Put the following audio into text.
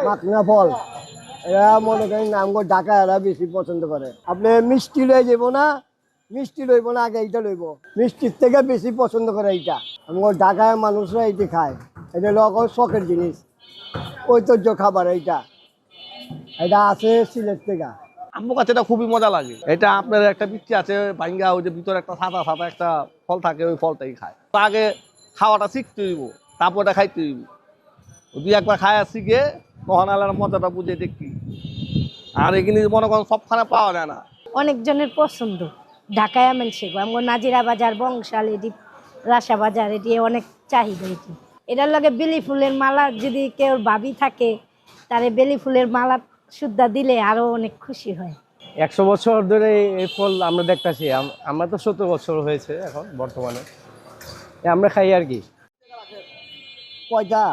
মাখনা ফল এরা মনে করেন আমগো ঢাকা এরা বেশি পছন্দ করে। আপনি মিষ্টি লয়ে যাব না, মিষ্টি লইব না আগে এইটা লইব, মিষ্টির থেকে বেশি পছন্দ করে এইটা। আমগো ঢাকায় মানুষরা এইটা খায়, এটা হলো এখন শখের জিনিস, ঐতিহ্য খাবার এইটা। এটা আছে সিলেট থেকে। আমার কাছে এটা খুবই মজা লাগে। এটা আপনার একটা বিচি আছে ভাঙ্গা, ওই যে ভিতরে একটা সাদা সাদা একটা ফল থাকে, ওই ফলটাই খায়। তো আগে খাওয়াটা শিখতে হইব, তারপর এটা খাইতে হইব। দুই একবার খায় শিখে তখন আলার মজাটা বুঝে দেখি। আর এখানে মনে করেন সবখানে পাওয়া যায় না। অনেকজনের পছন্দ ঢাকায় আমেল শেখো, আমার নাজিরা বাজার, বংশাল, এটি রাসা বাজার, এটি অনেক চাহিদা। এটি এটার লগে বেলি ফুলের মালা যদি কেউ ভাবি থাকে, তারে বেলি ফুলের মালা সুদ্ধা দিলে আরো অনেক খুশি হয়। 100 বছর ধরে এই ফল আমরা দেখতেছি। আমরা তো 70 বছর হয়েছে এখন বর্তমানে, আমরা খাই আর কি। কয়টা?